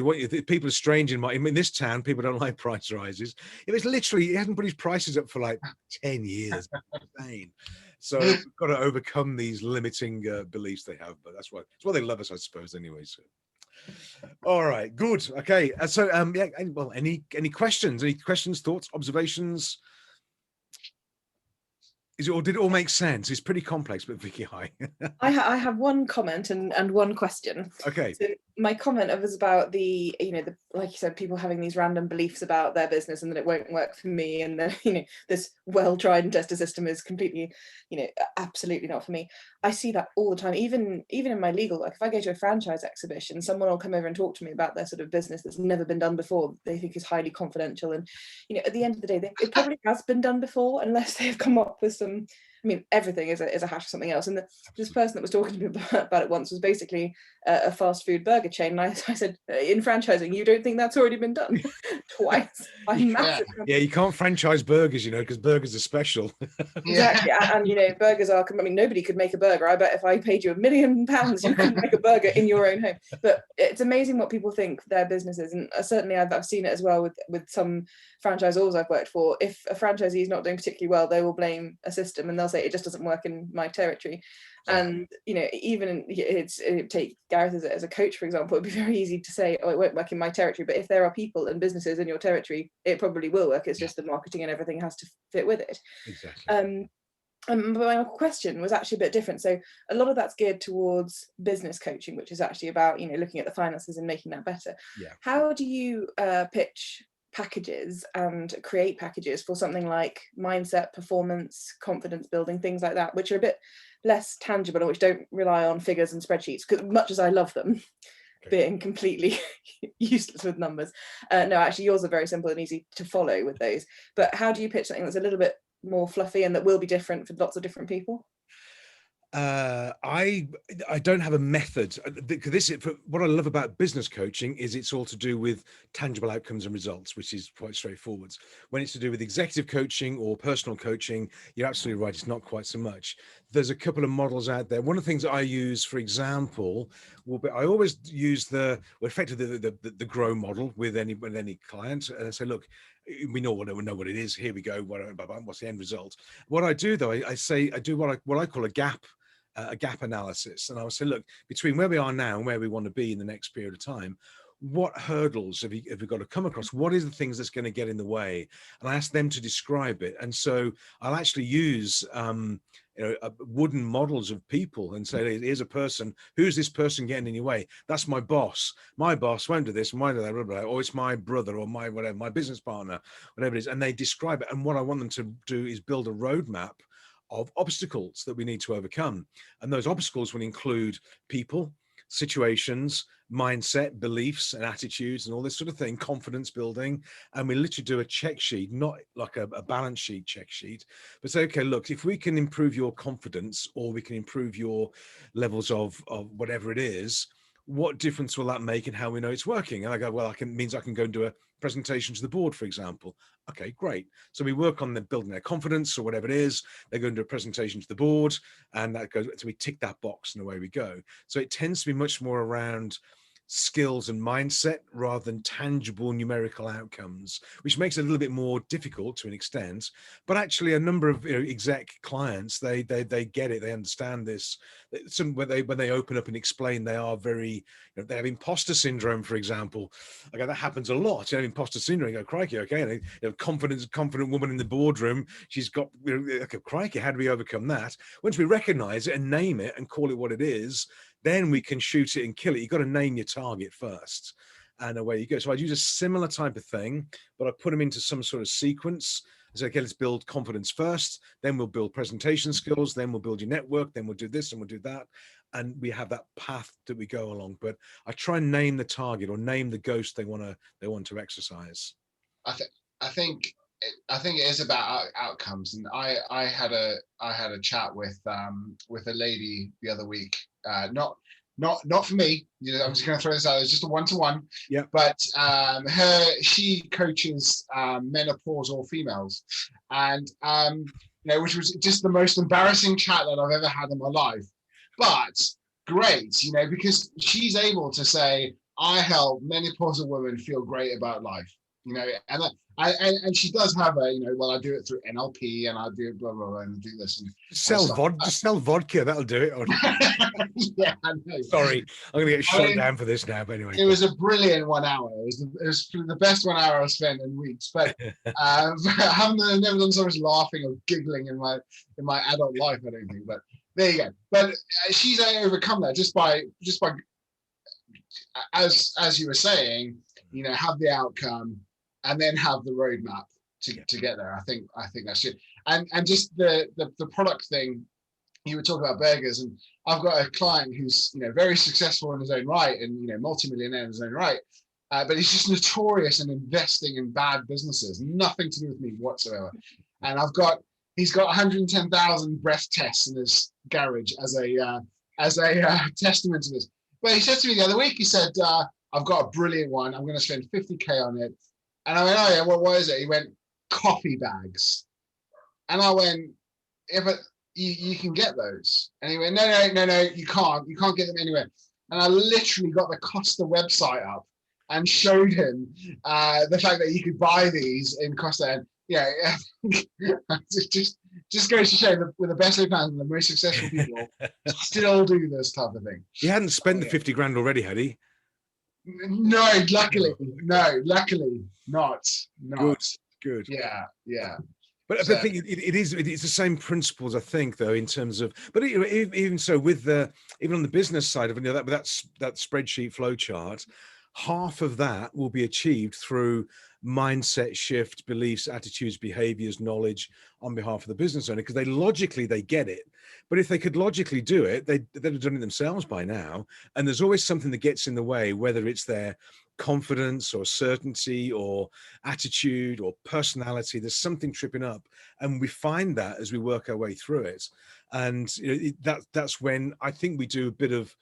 people are strange in this town. People don't like price rises. It was literally, he hasn't put his prices up for like 10 years. So we've got to overcome these limiting beliefs they have. But that's why they love us, I suppose, anyway. So, all right, good. Okay. So, any questions? Any questions, thoughts, observations? Did it all make sense? It's pretty complex, but Vicky, hi. I have one comment and one question. Okay. So my comment was about the like you said, people having these random beliefs about their business and that it won't work for me, and then this well tried and tested system is completely absolutely not for me. I see that all the time, even in my legal work. If I go to a franchise exhibition, someone will come over and talk to me about their sort of business that's never been done before. They think is highly confidential, and at the end of the day, it probably has been done before, unless they've come up with some. Everything is a hash of something else. And this person that was talking to me about it once was basically a fast food burger chain. And I said, in franchising, you don't think that's already been done? Twice. I'm massive. Yeah, you can't franchise burgers, because burgers are special. Exactly. And, burgers are, nobody could make a burger. I bet if I paid you £1 million, you could make a burger in your own home. But it's amazing what people think their business is. And certainly I've seen it as well with some franchisors I've worked for. If a franchisee is not doing particularly well, they will blame a system, and they'll they'll say it just doesn't work in my territory. Yeah. And even take Gareth as a coach, for example, it'd be very easy to say, oh, it won't work in my territory, but if there are people and businesses in your territory, it probably will work. It's just the marketing and everything has to fit with it. Exactly. But my question was actually a bit different. So a lot of that's geared towards business coaching, which is actually about looking at the finances and making that better. Yeah. How do you pitch packages and create packages for something like mindset, performance, confidence building, things like that, which are a bit less tangible and which don't rely on figures and spreadsheets? Because much as I love them, being completely useless with numbers, no, actually yours are very simple and easy to follow with those. But how do you pitch something that's a little bit more fluffy and that will be different for lots of different people? I don't have a method. What I love about business coaching is it's all to do with tangible outcomes and results, which is quite straightforward. When it's to do with executive coaching or personal coaching, you're absolutely right, it's not quite so much. There's a couple of models out there. One of the things I use, for example, I always use effectively the grow model with any client, and I say, look, we know what it is. Here we go. What's the end result? What I do though, I do what I call a gap analysis, and I will say, look, between where we are now and where we want to be in the next period of time, what hurdles have we got to come across? What is the things that's going to get in the way? And I ask them to describe it. And so I'll actually use wooden models of people and say, here's a person. Who's this person getting in your way? That's my boss. My boss won't do this. Why do that? Or it's my brother or my whatever, my business partner, whatever it is. And they describe it. And what I want them to do is build a roadmap of obstacles that we need to overcome. And those obstacles will include people, situations, mindset, beliefs and attitudes and all this sort of thing, confidence building. And we literally do a check sheet, not like a balance sheet check sheet, but say, okay, look, if we can improve your confidence or we can improve your levels of whatever it is, what difference will that make in how we know it's working? And I go, well, means I can go and do a presentation to the board, for example. Okay, great. So we work on building their confidence or whatever it is. They're going to do a presentation to the board, and that goes. So we tick that box, and away we go. So it tends to be much more around skills and mindset rather than tangible numerical outcomes, which makes it a little bit more difficult to an extent. But actually, a number of exec clients, they get it, they understand this. When they open up and explain, they are very, they have imposter syndrome, for example. Okay, that happens a lot. Imposter syndrome. You go, crikey, okay, and confident woman in the boardroom. She's got, okay, crikey, how do we overcome that? Once we recognize it and name it and call it what it is, then we can shoot it and kill it. You've got to name your target first, and away you go. So I use a similar type of thing, but I put them into some sort of sequence. So okay, let's build confidence first, then we'll build presentation skills, then we'll build your network, then we'll do this and we'll do that. And we have that path that we go along. But I try and name the target or name the ghost they want to exercise. I think it is about outcomes, and I had a chat with a lady the other week. Not for me. I'm just going to throw this out. It's just a one-to-one. Yeah. But she coaches menopausal females, and which was just the most embarrassing chat that I've ever had in my life. But great, because she's able to say, I help menopausal women feel great about life. And she does have well, I do it through NLP and I do blah blah blah and do this and just sell vodka, that'll do it. Yeah, I know. Sorry, I'm gonna get shut down for this now, but anyway. It was a brilliant 1 hour. It was the best 1 hour I've spent in weeks, but I haven't never done so much laughing or giggling in my adult life, I don't think. But there you go. But she's overcome that just by as you were saying, have the outcome and then have the roadmap to get there. I think that's it. And just the product thing, you were talking about burgers, and I've got a client who's very successful in his own right and multi-millionaire in his own right, but he's just notorious in investing in bad businesses, nothing to do with me whatsoever. And he's got 110,000 breath tests in his garage as a testament to this. But he said to me the other week, he said, I've got a brilliant one. I'm going to spend 50K on it. And I went, oh yeah, well, what is it? He went, coffee bags. And I went, yeah, but you can get those. And he went, no, you can't. You can't get them anywhere. And I literally got the Costa website up and showed him the fact that you could buy these in Costa. And just just goes to show that with the best laid plans and the most successful people still do this type of thing. He hadn't spent the 50 grand already, had he? No, luckily, no, luckily not. Good. Yeah, yeah. But So, I think it's the same principles, I think, though, in terms of. But even so, with even on the business side of it, that spreadsheet flow chart, half of that will be achieved through mindset shift, beliefs, attitudes, behaviors, knowledge on behalf of the business owner, because they get it. But if they could logically do it, they'd have done it themselves by now. And there's always something that gets in the way, whether it's their confidence or certainty or attitude or personality. There's something tripping up, and we find that as we work our way through it. And that's when I think we do a bit of,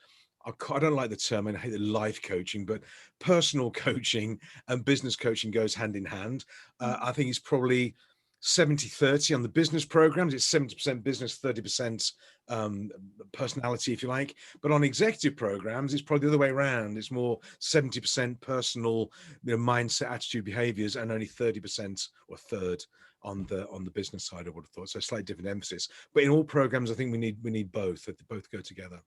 I don't like the term, and I hate the life coaching, but personal coaching and business coaching goes hand in hand. I think it's probably 70-30 on the business programs. It's 70% business, 30% personality, if you like. But on executive programs, it's probably the other way around. It's more 70% personal, mindset, attitude, behaviors, and only 30% or a third on the business side, I would have thought. So slightly different emphasis. But in all programs, I think we need both. They both go together.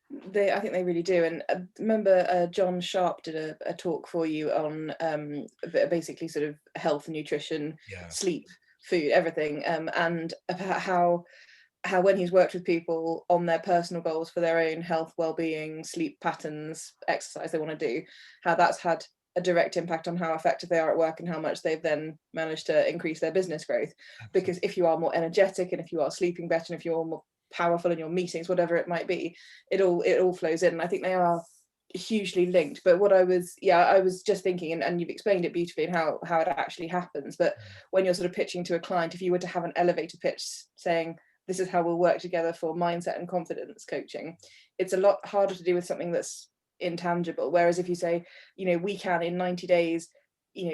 I think they really do. And remember, John Sharp did a talk for you on basically sort of health, nutrition, sleep, food, everything, and about how when he's worked with people on their personal goals for their own health, well-being, sleep patterns, exercise they want to do, how that's had a direct impact on how effective they are at work and how much they've then managed to increase their business growth. Absolutely. Because if you are more energetic and if you are sleeping better and if you're more powerful in your meetings, whatever it might be, it all flows in. And I think they are hugely linked. But what I was just thinking, and you've explained it beautifully and how it actually happens, but when you're sort of pitching to a client, if you were to have an elevator pitch saying this is how we'll work together for mindset and confidence coaching, it's a lot harder to do with something that's intangible. Whereas if you say, we can in 90 days,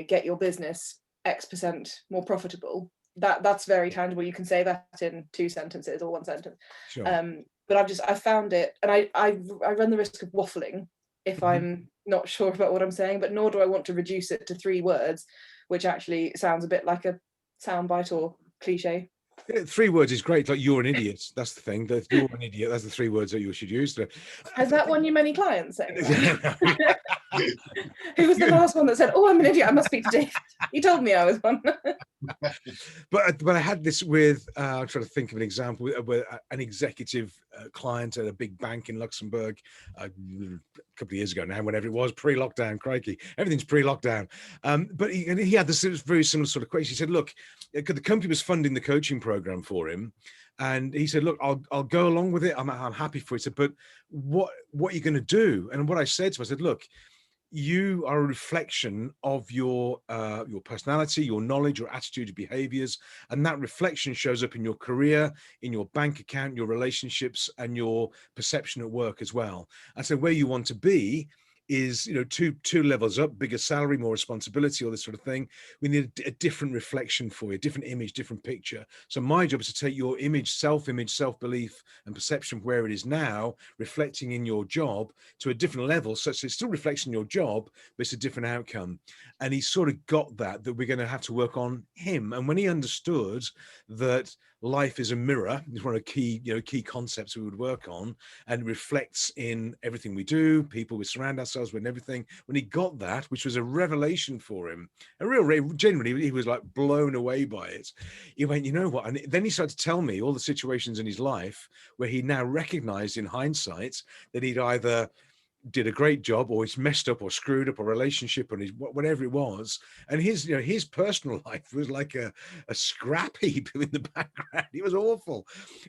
get your business X% more profitable, that's very tangible. You can say that in 2 sentences or 1 sentence. Sure. But I found it, and I run the risk of waffling if I'm not sure about what I'm saying, but nor do I want to reduce it to 3 words, which actually sounds a bit like a soundbite or cliche. Yeah, 3 words is great. Like, you're an idiot. That's the thing. You're an idiot. That's the 3 words that you should use. Has that won you many clients saying that? Who was the last one that said, "Oh, I'm an idiot, I must speak to Dave"? He told me I was one. But I had this with, I'm trying to think of an example, with an executive client at a big bank in Luxembourg a couple of years ago now, whenever it was, pre-lockdown, crikey, everything's pre-lockdown. But he had this very similar sort of question. He said, look, the company was funding the coaching program for him. And he said, look, I'll go along with it. I'm happy for it. But what are you going to do? And what I said to him, I said, look, you are a reflection of your personality, your knowledge, your attitude, your behaviors, and that reflection shows up in your career, in your bank account, your relationships, and your perception at work as well. And so where you want to be is, two levels up, bigger salary, more responsibility, all this sort of thing. We need a different reflection for you, a different image, different picture. So my job is to take your image, self-belief and perception where it is now, reflecting in your job to a different level, such that it's still reflecting your job, but it's a different outcome. And he sort of got that we're going to have to work on him. And when he understood that life is a mirror, is one of the key concepts we would work on, and reflects in everything we do, people we surround ourselves with, and everything. When he got that, which was a revelation for him, genuinely, he was like blown away by it. He went, you know what? And then he started to tell me all the situations in his life where he now recognized in hindsight that he'd either did a great job, or he's messed up or screwed up a relationship, and whatever it was. And his personal life was like a scrap heap in the background. It was awful.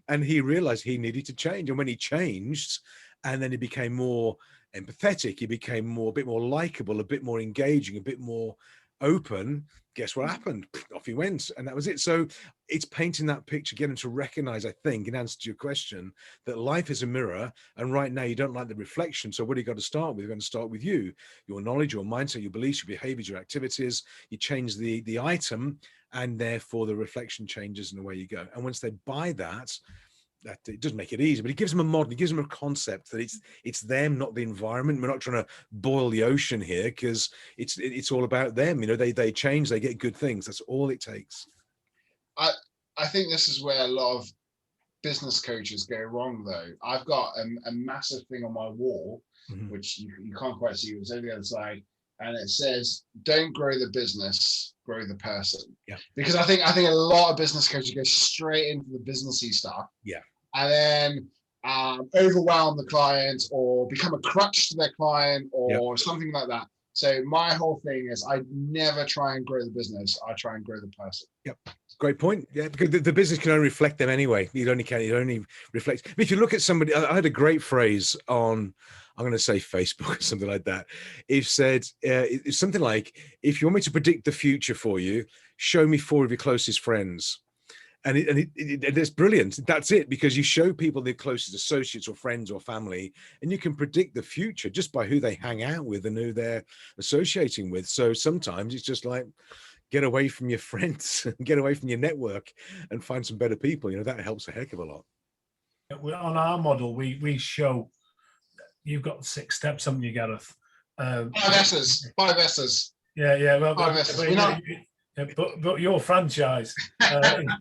And he realized he needed to change. And when he changed, and then he became more empathetic, he became a bit more likable, a bit more engaging, a bit more open, guess what happened? Off he went. And that was it. So it's painting that picture, getting to recognize, I think, in answer to your question, that life is a mirror. And right now you don't like the reflection. So what do you got to start with? You're going to start with you, your knowledge, your mindset, your beliefs, your behaviors, your activities. You change the item, and therefore the reflection changes, and away you go. And once they buy that it doesn't make it easy, but it gives them a model, it gives them a concept that it's them, not the environment. We're not trying to boil the ocean here, because it's all about them. They change, they get good things. That's all it takes. I think this is where a lot of business coaches go wrong, though. I've got a massive thing on my wall, which you can't quite see. It's on the other side, and it says, "Don't grow the business, grow the person." Yeah. Because I think a lot of business coaches go straight into the businessy stuff. Yeah. And then overwhelm the client or become a crutch to their client or something like that. So my whole thing is I never try and grow the business. I try and grow the person. Yep. Great point. Yeah, because the business can only reflect them anyway. It only reflects. If you look at somebody, I had a great phrase on, I'm going to say Facebook or something like that. It said, it's something like, if you want me to predict the future for you, show me 4 of your closest friends. And it's brilliant. That's it, because you show people their closest associates or friends or family, and you can predict the future just by who they hang out with and who they're associating with. So sometimes it's just like, get away from your friends, get away from your network, and find some better people. You know, that helps a heck of a lot. On our model, we show you've got 6 steps, haven't you, Gareth? 5 S's. 5 S's. Yeah. Well, 5 S's. But your franchise, I don't know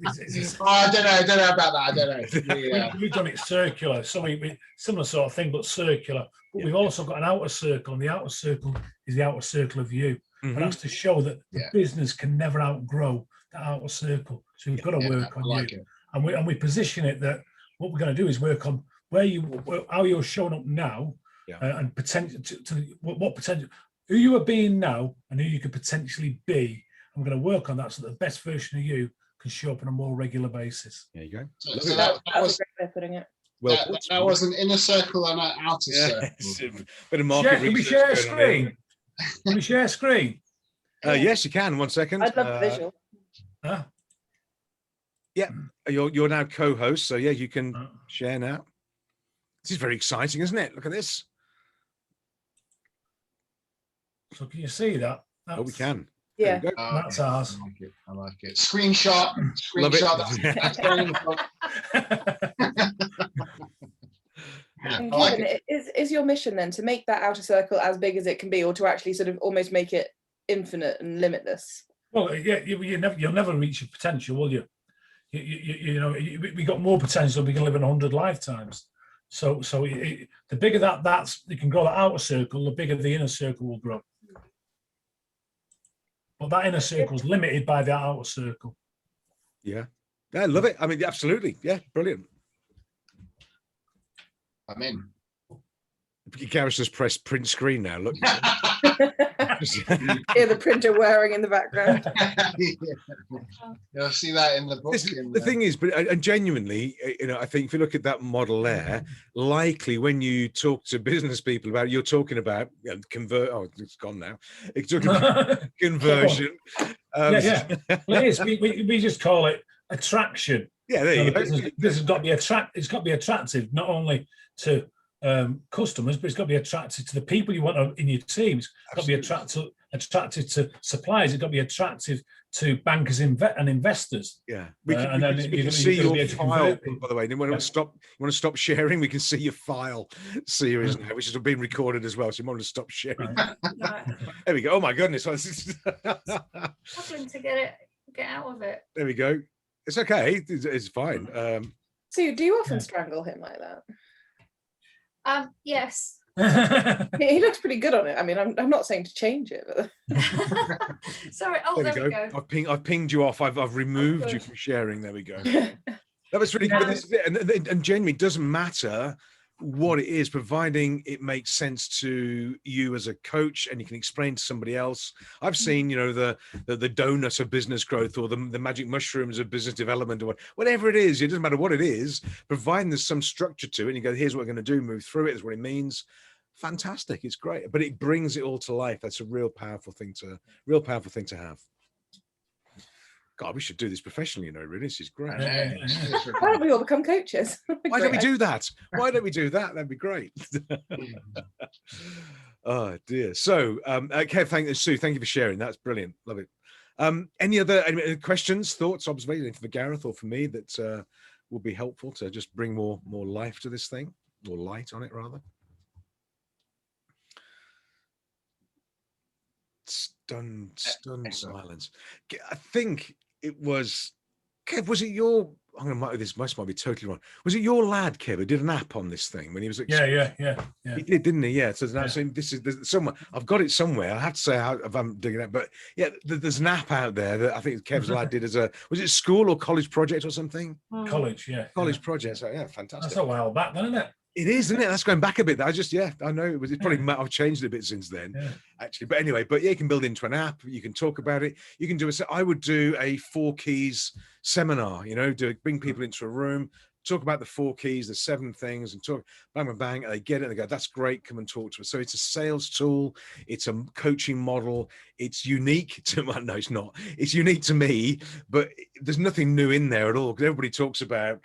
about that. I don't know. Yeah. We've done it circular, so we similar sort of thing, but circular. But we've also got an outer circle, and the outer circle is the outer circle of you. And that's to show that the business can never outgrow the outer circle. So we've got to work on you, and we position it that what we're going to do is work on how you're showing up now, and potential to what potential, who you are being now, and who you could potentially be. I'm going to work on that so that the best version of you can show up on a more regular basis. There you go. So that was a great way of putting it. Well, that was an inner circle and an outer circle. Bit of market Can we share a screen? Can we share a screen? Yes, you can. 1 second. I'd love the visual. Yeah, you're now co-host, so yeah, you can share now. This is very exciting, isn't it? Look at this. So can you see that? Oh, we can. Yeah, that's ours. I like it. Screenshot. Love it. That's going And Kevin, is your mission then to make that outer circle as big as it can be, or to actually sort of almost make it infinite and limitless? Well, yeah, you'll never reach your potential, will you? We got more potential. We can live in 100 lifetimes. So the bigger that's you can grow the outer circle, the bigger the inner circle will grow. But that inner circle is limited by the outer circle. Yeah, I love it. I mean, absolutely. Yeah, brilliant. I'm in. Gareth just pressed print screen now. Look. Hear the printer whirring in the background. You'll see that in the book. The thing is, and genuinely, I think if you look at that model there, likely when you talk to business people about it, you're talking about Oh, it's gone now. It's talking about conversion. Well, it is. We just call it attraction. Yeah, there you go. This has got to be It's got to be attractive not only to customers, but it's got to be attractive to the people you want in your team. It's got to be attractive to suppliers. It's got to be attractive to bankers and investors. Yeah, we can see your file. By the way, you want to stop sharing? We can see your file series now, which has been recorded as well. So you want to stop sharing? There we go. Oh my goodness! Struggling to get out of it. There we go. It's okay. It's fine. So, do you often strangle him like that? Yes. He looks pretty good on it. I mean, I'm not saying to change it, but Sorry. There we go. I've pinged you off. I've removed you from sharing. There we go. That was really good. This is it. And genuinely, it doesn't matter what it is, providing it makes sense to you as a coach and you can explain to somebody else. I've seen, the donut of business growth or the magic mushrooms of business development or whatever it is. It doesn't matter what it is, providing there's some structure to it. And you go, here's what we're going to do, move through it, is what it means. Fantastic. It's great. But it brings it all to life. That's a real powerful thing to have. God, we should do this professionally, really. This is great. Why don't we all become coaches? Why don't we do that? That'd be great. Oh dear. So, Kev, Sue, thank you for sharing. That's brilliant. Love it. Any questions, thoughts, observations for Gareth or for me that will be helpful to just bring more life to this thing, or light on it rather? Stunned silence. I think it was Kev, was it your? This might be totally wrong. Was it your lad, Kev, who did an app on this thing when he was at Yeah. He did, didn't he? Yeah. So now Yeah. saying this is there's somewhere. I've got it somewhere. I have to say if I'm digging it, but yeah, there's an app out there that I think Kev's lad did as was it school or college project or something? College, yeah. College project. So yeah, fantastic. That's a while back, then, isn't it? It is, isn't it? That's going back a bit. I know it was. It's probably I've changed it a bit since then, actually. But anyway, yeah, you can build into an app. You can talk about it. You can do I would do a 4 keys seminar. Bring people into a room, talk about the 4 keys, the 7 things, and talk bang, bang, bang. And they get it. And they go, "That's great. Come and talk to us." So it's a sales tool. It's a coaching model. It's unique to no, it's not. It's unique to me, but there's nothing new in there at all. Because everybody talks about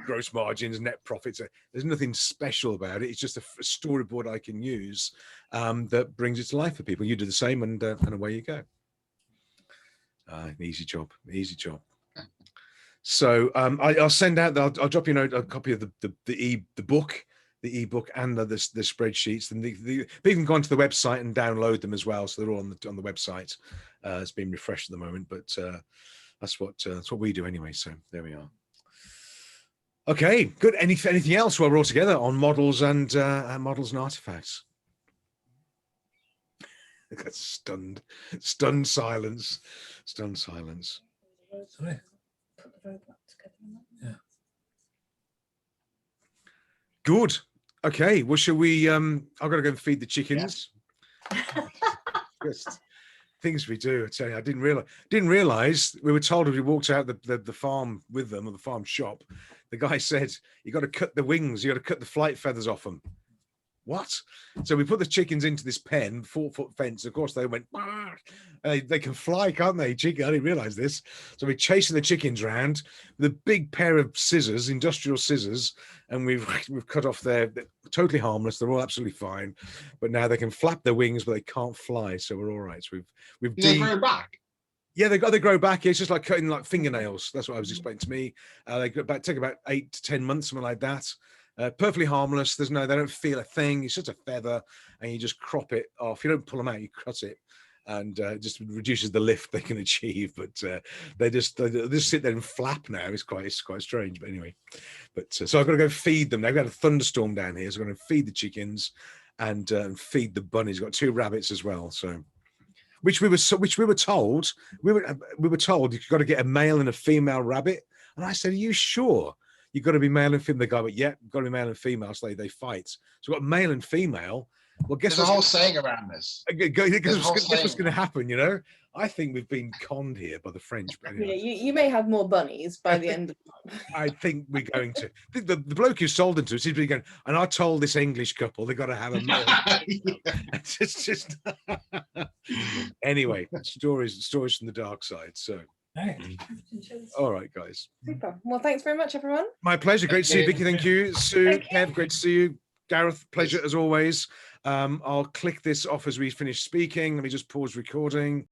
gross margins, net profits. There's nothing special about it. It's just a storyboard I can use that brings it to life for people. You do the same, and away you go. An easy job. So I'll send out. I'll drop you a copy of the book, the ebook, and the spreadsheets. And people can go onto the website and download them as well. So they're all on the website. It's been refreshed at the moment, but that's what we do anyway. So there we are. Okay, good. Anything else while we're all together on models and artifacts? That's stunned silence. Sorry. Yeah. Good. Okay. Well, shall we? I've got to go and feed the chickens. Just things we do. I tell you, I didn't realize. We were told as we walked out the farm with them, or the farm shop. The guy said, "You got to cut the wings. You got to cut the flight feathers off them." What? So we put the chickens into this pen, 4-foot fence. Of course, they went. They can fly, can't they? Chicken. I didn't realize this. So we're chasing the chickens around with a big pair of scissors, industrial scissors, and we've cut off they're totally harmless. They're all absolutely fine, but now they can flap their wings, but they can't fly. So we're all right. So we've They grow back. Yeah, they grow back. It's just like cutting like fingernails. That's what I was explaining to me. They take about 8 to 10 months, something like that. Perfectly harmless. They don't feel a thing. It's just a feather, and you just crop it off. You don't pull them out. You cut it, and it just reduces the lift they can achieve. But they just sit there and flap now. It's quite strange. But anyway, so I've got to go feed them. They've got a thunderstorm down here, so I'm going to feed the chickens and feed the bunnies. Got 2 rabbits as well. So. Which we were told you've got to get a male and a female rabbit, and I said, "Are you sure you've got to be male and female?" The guy went, "Yeah, got to be male and female." So they fight. So we've got male and female. Well, guess There's a whole saying around this. Guess what's going to happen? I think we've been conned here by the French. But anyway. You may have more bunnies by the end of the month. I think we're going to. The bloke who sold them to us, he's been going, and I told this English couple they've got to have a male. It's just anyway, stories from the dark side. So all right, guys. Super. Well, thanks very much, everyone. My pleasure. Great to see you, Vicky. Thank you. Sue, Thank you. Kev, great to see you. Gareth, pleasure as always. I'll click this off as we finish speaking. Let me just pause recording.